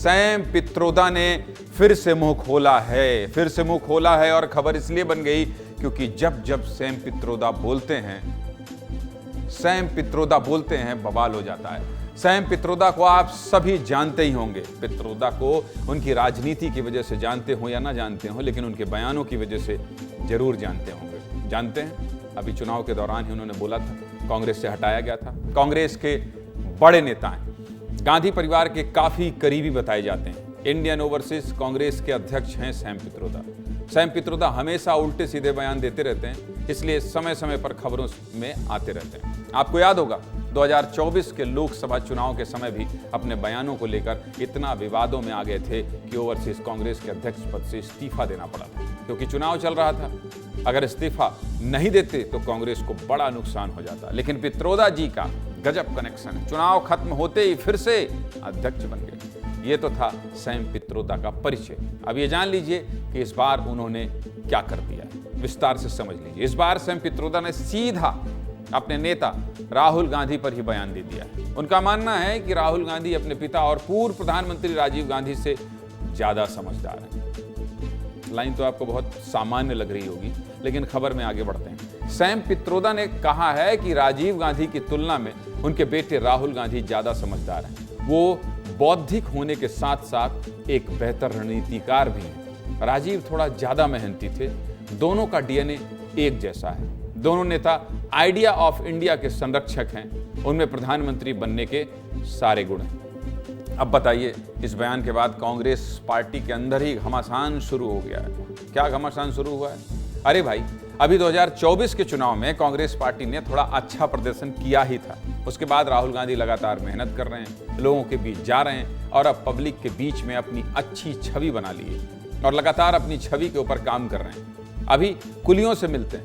Sam Pitroda ने फिर से मुंह खोला है और खबर इसलिए बन गई क्योंकि जब जब सैम पित्रोदा बोलते हैं बवाल हो जाता है। सैम पित्रोदा को आप सभी जानते ही होंगे। पित्रोदा को उनकी राजनीति की वजह से जानते हो या ना जानते हो, लेकिन उनके बयानों की वजह से जरूर जानते होंगे। जानते हैं, अभी चुनाव के दौरान ही उन्होंने बोला था कांग्रेस से हटाया गया था। कांग्रेस के बड़े नेता हैं, गांधी परिवार के काफी करीबी बताए जाते हैं। इंडियन ओवरसीज कांग्रेस के अध्यक्ष हैं सैम पित्रोदा। सैम पित्रोदा हमेशा उल्टे सीधे बयान देते रहते हैं, इसलिए समय समय पर खबरों में आते रहते हैं। आपको याद होगा 2024 के लोकसभा चुनाव के समय भी अपने बयानों को लेकर इतना विवादों में आ गए थे कि ओवरसीज कांग्रेस के अध्यक्ष पद से इस्तीफा देना पड़ा था, क्योंकि चुनाव चल रहा था। अगर इस्तीफा नहीं देते तो कांग्रेस को बड़ा नुकसान हो जाता। लेकिन पित्रोदा जी का गजब कनेक्शन है, चुनाव खत्म होते ही फिर से अध्यक्ष बन गए। ये तो था सैम पित्रोदा का परिचय। अब ये जान लीजिए कि इस बार उन्होंने क्या कर दिया, विस्तार से समझ लीजिए। इस बार सैम पित्रोदा ने सीधा अपने नेता राहुल गांधी पर ही बयान दे दिया। उनका मानना है कि राहुल गांधी अपने पिता और पूर्व प्रधानमंत्री राजीव गांधी से ज्यादा समझदार हैं। लाइन तो आपको बहुत सामान्य लग रही होगी, लेकिन खबर में आगे बढ़ते हैं। सैम पित्रोदा ने कहा है कि राजीव गांधी की तुलना में उनके बेटे राहुल गांधी ज्यादा समझदार हैं। वो बौद्धिक होने के साथ साथ एक बेहतर रणनीतिकार भी हैं। राजीव थोड़ा ज्यादा मेहनती थे। दोनों का डीएनए एक जैसा है। दोनों नेता आइडिया ऑफ इंडिया के संरक्षक हैं। उनमें प्रधानमंत्री बनने के सारे गुण हैं। अब बताइए, इस बयान के बाद कांग्रेस पार्टी के अंदर ही घमासान शुरू हो गया है। क्या घमासान शुरू हुआ है? अरे भाई, अभी 2024 के चुनाव में कांग्रेस पार्टी ने थोड़ा अच्छा प्रदर्शन किया ही था। उसके बाद राहुल गांधी लगातार मेहनत कर रहे हैं, लोगों के बीच जा रहे हैं और अब पब्लिक के बीच में अपनी अच्छी छवि बना ली है और लगातार अपनी छवि के ऊपर काम कर रहे हैं। अभी कुलियों से मिलते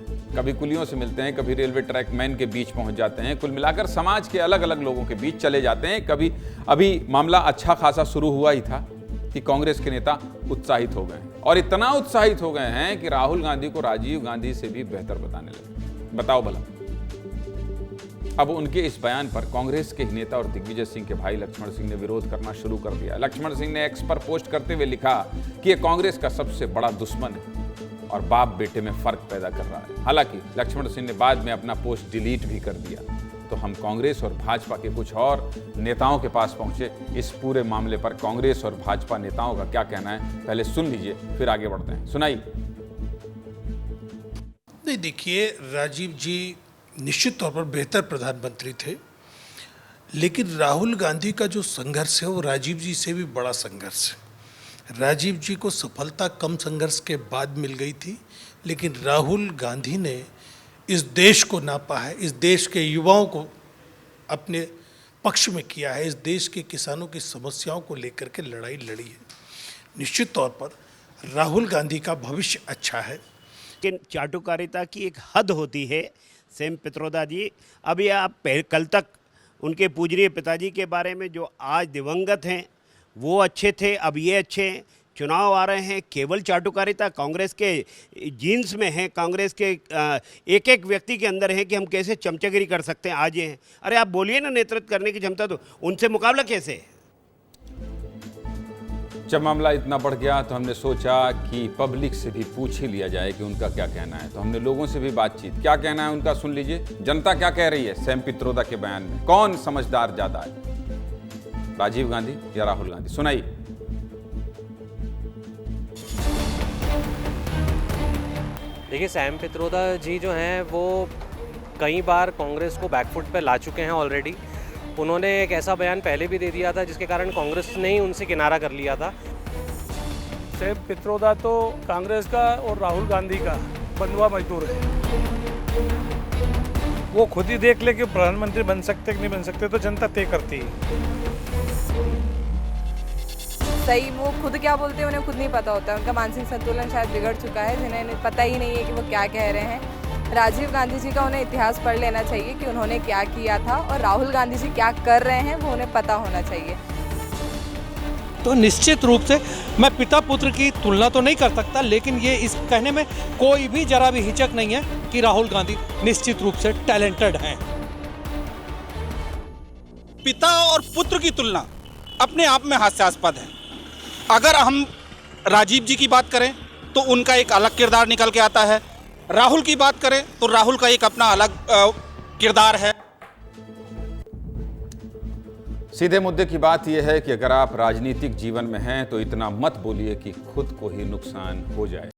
हैं, कभी रेलवे ट्रैक मैन के बीच पहुंच जाते हैं। कुल मिलाकर समाज के अलग अलग लोगों के बीच चले जाते हैं। कभी अभी मामला अच्छा खासा शुरू हुआ ही था कि कांग्रेस के नेता उत्साहित हो गए और इतना उत्साहित हो गए हैं कि राहुल गांधी को राजीव गांधी से भी बेहतर बताने लगे। बताओ भला। अब उनके इस बयान पर कांग्रेस के नेता और दिग्विजय सिंह के भाई लक्ष्मण सिंह ने विरोध करना शुरू कर दिया। लक्ष्मण सिंह ने एक्स पर पोस्ट करते हुए लिखा कि यह कांग्रेस का सबसे बड़ा दुश्मन है और बाप बेटे में फर्क पैदा कर रहा है। हालांकि लक्ष्मण सिंह ने बाद में अपना पोस्ट डिलीट भी कर दिया। तो हम कांग्रेस और भाजपा के कुछ और नेताओं के पास पहुंचे। इस पूरे मामले पर कांग्रेस और भाजपा नेताओं का क्या कहना है, पहले सुन लीजिए, फिर आगे बढ़ते हैं। सुनाइए। नहीं, देखिए, राजीव जी निश्चित तौर पर बेहतर प्रधानमंत्री थे, लेकिन राहुल गांधी का जो संघर्ष है वो राजीव जी से भी बड़ा संघर्ष है। राजीव जी को सफलता कम संघर्ष के बाद मिल गई थी, लेकिन राहुल गांधी ने इस देश को नापा है, इस देश के युवाओं को अपने पक्ष में किया है, इस देश के किसानों की समस्याओं को लेकर के लड़ाई लड़ी है। निश्चित तौर पर राहुल गांधी का भविष्य अच्छा है। लेकिन चाटुकारिता की एक हद होती है। सैम पित्रोदा जी, अभी आप कल तक उनके पूजनीय पिताजी के बारे में जो आज दिवंगत हैं वो अच्छे थे, अब ये अच्छे हैं। चुनाव आ रहे हैं, केवल चाटुकारिता कांग्रेस के जीन्स में है, कांग्रेस के एक एक व्यक्ति के अंदर है कि हम कैसे चमचागिरी कर सकते हैं, आज ये हैं। अरे आप बोलिए ना, नेतृत्व करने की क्षमता, तो उनसे मुकाबला कैसे है? जब मामला इतना बढ़ गया तो हमने सोचा कि पब्लिक से भी पूछ ही लिया जाए कि उनका क्या कहना है। तो हमने लोगों से भी बातचीत, क्या कहना है उनका सुन लीजिए। जनता क्या कह रही है सैम पित्रोदा के बयान में? कौन समझदार ज्यादा है, राजीव गांधी या राहुल गांधी? सुनाइए। देखिए, सैम पित्रोदा जी जो हैं वो कई बार कांग्रेस को बैकफुट पे ला चुके हैं ऑलरेडी। उन्होंने एक ऐसा बयान पहले भी दे दिया था जिसके कारण कांग्रेस ने ही उनसे किनारा कर लिया था। सैम पित्रोदा तो कांग्रेस का और राहुल गांधी का बंधुआ मजदूर है। वो खुद ही देख ले कि प्रधानमंत्री बन सकते कि नहीं बन सकते, तो जनता तय करती है। सही, वो खुद क्या बोलते हैं उन्हें खुद नहीं पता होता है। उनका मानसिक संतुलन शायद बिगड़ चुका है, जिन्हें पता ही नहीं है कि वो क्या कह रहे हैं। राजीव गांधी जी का उन्हें इतिहास पढ़ लेना चाहिए कि उन्होंने क्या किया था, और राहुल गांधी जी क्या कर रहे हैं वो उन्हें पता होना चाहिए। तो निश्चित रूप से मैं पिता पुत्र की तुलना तो नहीं कर सकता, लेकिन ये इस कहने में कोई भी जरा भी हिचक नहीं है कि राहुल गांधी निश्चित रूप से टैलेंटेड हैं। पिता और पुत्र की तुलना अपने आप में हास्यास्पद है। अगर हम राजीव जी की बात करें तो उनका एक अलग किरदार निकल के आता है, राहुल की बात करें तो राहुल का एक अपना अलग किरदार है। सीधे मुद्दे की बात यह है कि अगर आप राजनीतिक जीवन में हैं तो इतना मत बोलिए कि खुद को ही नुकसान हो जाए।